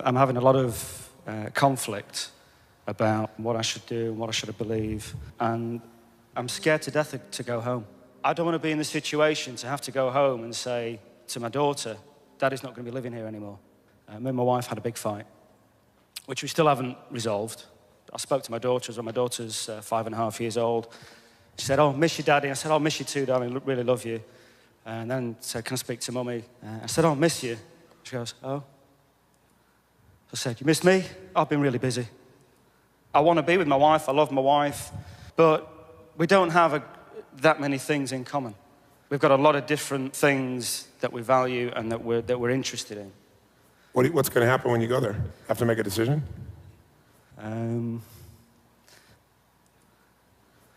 I'm having a lot of conflict about what I should do and what I should believe, and I'm scared to death to go home. I don't want to be in the situation to have to go home and say to my daughter, Daddy's not going to be living here anymore. Me and my wife had a big fight, which we still haven't resolved. I spoke to my daughter as well. My daughter's 5.5 years old. She said, oh, miss you, Daddy. I said, oh, miss you too, darling. Really love you. And then said, can I speak to Mummy? I said, oh, miss you. She goes, oh. I said, you miss me? I've been really busy. I want to be with my wife. I love my wife. But we don't have that many things in common. We've got a lot of different things that we value and that we're interested in. What's going to happen when you go there? Have to make a decision?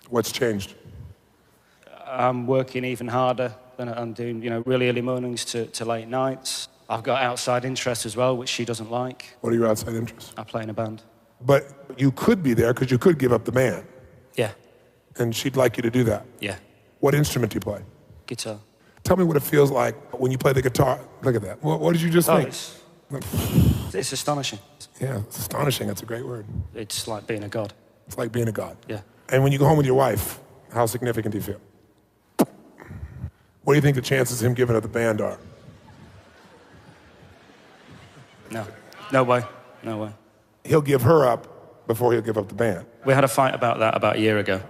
What's changed? I'm working even harder than I'm doing, really early mornings to late nights. I've got outside interests as well, which she doesn't like. What are your outside interests? I play in a band. But you could be there because you could give up the band. Yeah. And she'd like you to do that. Yeah. What instrument do you play? Guitar. Tell me what it feels like when you play the guitar. Look at that. What did you just think? It's astonishing. Yeah, it's astonishing. That's a great word. It's like being a god. It's like being a god. Yeah. And when you go home with your wife, how significant do you feel? What do you think the chances of him giving up the band are? No way. No way. He'll give her up before he'll give up the band. We had a fight about that about a year ago.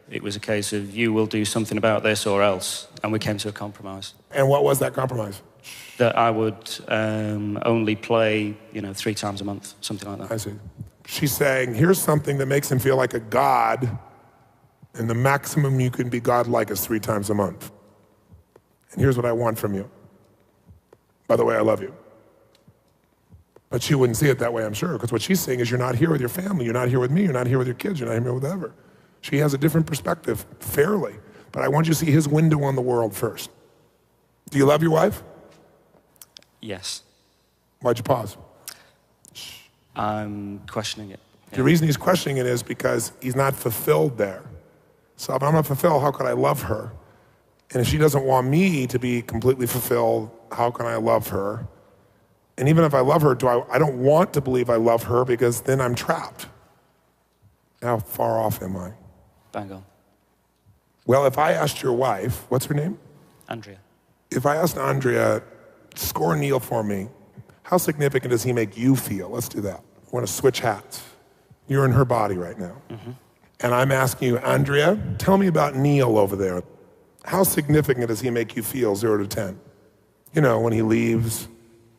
It was a case of you will do something about this or else, and we came to a compromise. And what was that compromise? That I would only play, 3 times a month, something like that. I see. She's saying, here's something that makes him feel like a god, and the maximum you can be godlike is 3 times a month. And here's what I want from you. By the way, I love you. But she wouldn't see it that way, I'm sure, because what she's saying is you're not here with your family, you're not here with me, you're not here with your kids, you're not here with whatever. She has a different perspective, fairly. But I want you to see his window on the world first. Do you love your wife? Yes. Why'd you pause? I'm questioning it. Yeah. The reason he's questioning it is because he's not fulfilled there. So if I'm not fulfilled, how could I love her? And if she doesn't want me to be completely fulfilled, how can I love her? And even if I love her, I don't want to believe I love her because then I'm trapped. How far off am I? Bang on. Well, if I asked your wife, what's her name? Andrea. If I asked Andrea, score Neil for me, how significant does he make you feel? Let's do that. I want to switch hats. You're in her body right now. Mm-hmm. And I'm asking you, Andrea, tell me about Neil over there. How significant does he make you feel, 0 to 10? When he leaves,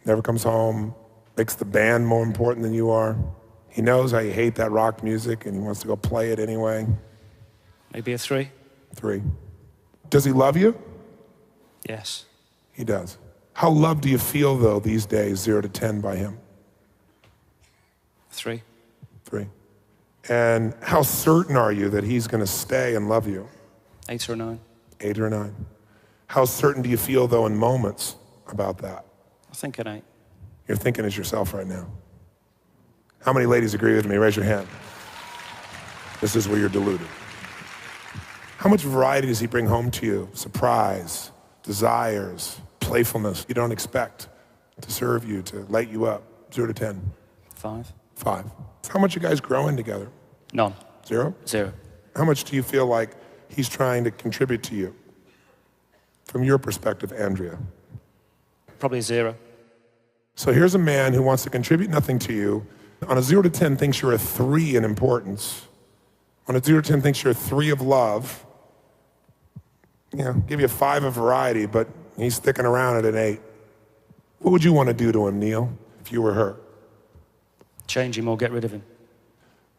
never comes home, makes the band more important than you are. He knows how you hate that rock music and he wants to go play it anyway. Maybe a 3. 3. Does he love you? Yes. He does. How loved do you feel, though, these days, 0 to 10 by him? 3. 3. And how certain are you that he's going to stay and love you? 8 or 9. 8 or 9. How certain do you feel, though, in moments about that? I think an 8. You're thinking as yourself right now. How many ladies agree with me? Raise your hand. This is where you're deluded. How much variety does he bring home to you? Surprise, desires, playfulness you don't expect to serve you, to light you up. 0 to 10. 5. 5. How much are you guys growing together? None. 0? 0. How much do you feel like he's trying to contribute to you? From your perspective, Andrea. Probably 0. So here's a man who wants to contribute nothing to you. On a 0 to 10 thinks you're a 3 in importance. On a 0 to 10 thinks you're a 3 of love. Give you a 5 of variety, but he's sticking around at an 8. What would you want to do to him, Neil, if you were her? Change him or get rid of him.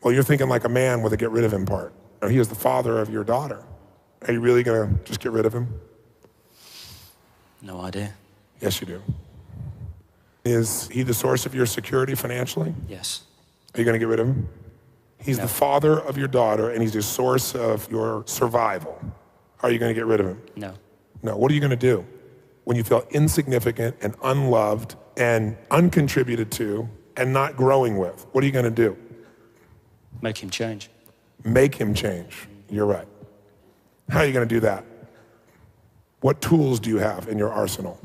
Well, you're thinking like a man with a get rid of him part. He is the father of your daughter. Are you really going to just get rid of him? No idea. Yes, you do. Is he the source of your security financially? Yes. Are you going to get rid of him? He's the father of your daughter, and he's the source of your survival. Are you going to get rid of him? No. No. What are you going to do when you feel insignificant and unloved and uncontributed to and not growing with? What are you going to do? Make him change. Make him change. You're right. How are you going to do that? What tools do you have in your arsenal?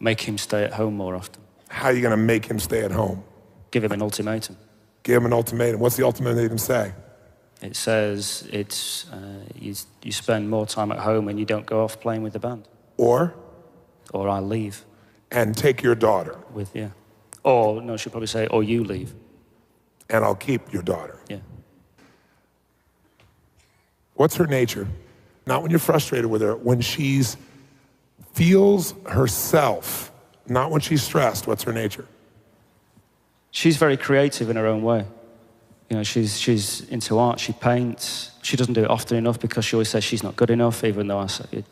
Make him stay at home more often. How are you going to make him stay at home? give him an ultimatum. Give him an ultimatum. What's the ultimatum say? It says you spend more time at home and you don't go off playing with the band. Or I leave. And take your daughter. Yeah. Or, no, she'll probably say, or you leave. And I'll keep your daughter. Yeah. What's her nature? Not when you're frustrated with her, when she's feels herself, not when she's stressed. What's her nature? She's very creative in her own way. You know, she's into art, she paints. She doesn't do it often enough because she always says she's not good enough, even though I say,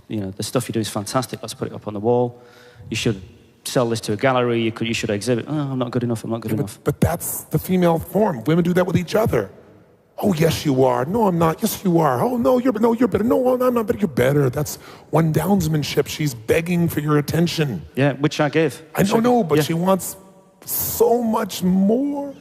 you know, the stuff you do is fantastic, let's put it up on the wall. You should sell this to a gallery, you should exhibit. Oh, I'm not good enough, I'm not good enough. But that's the female form. Women do that with each other. Oh, yes, you are. No, I'm not. Yes, you are. Oh, no, you're better. No, I'm not better. You're better. That's one-downsmanship. She's begging for your attention. Yeah, which I give. I don't know, but she wants so much more.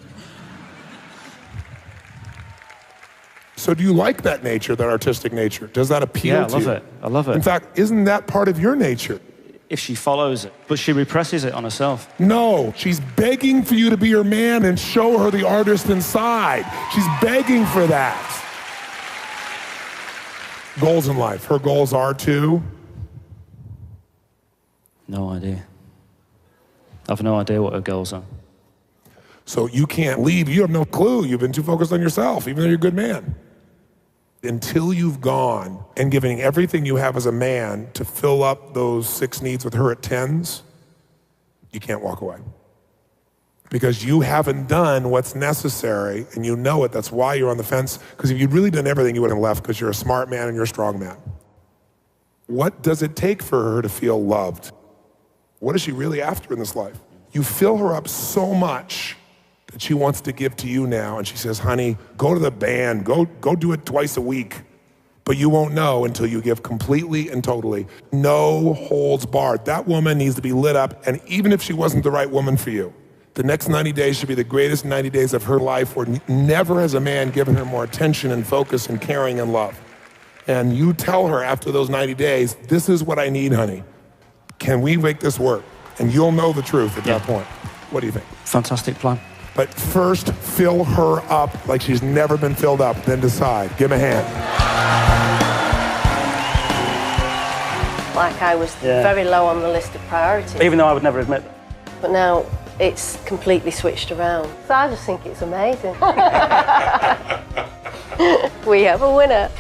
So do you like that nature, that artistic nature? Does that appeal to you? Yeah, I love it. In fact, isn't that part of your nature? If she follows it, but she represses it on herself. No, she's begging for you to be her man and show her the artist inside. She's begging for that. Goals in life. Her goals are to? No idea. I've no idea what her goals are. So you can't leave. You have no clue. You've been too focused on yourself, even though you're a good man. Until you've gone and given everything you have as a man to fill up those 6 needs with her at 10s, you can't walk away. Because you haven't done what's necessary, and you know it. That's why you're on the fence. Because if you'd really done everything, you would have left, because you're a smart man and you're a strong man. What does it take for her to feel loved? What is she really after in this life? You fill her up so much that she wants to give to you now, and she says, honey, go to the band, go do it twice a week. But you won't know until you give completely and totally. No holds barred. That woman needs to be lit up, and even if she wasn't the right woman for you, the next 90 days should be the greatest 90 days of her life, where never has a man given her more attention and focus and caring and love. And you tell her after those 90 days, this is what I need, honey. Can we make this work? And you'll know the truth at that point. What do you think? Fantastic plan. But first, fill her up like she's never been filled up, then decide. Give him a hand. Like I was very low on the list of priorities. Even though I would never admit that. But now it's completely switched around. So I just think it's amazing. We have a winner.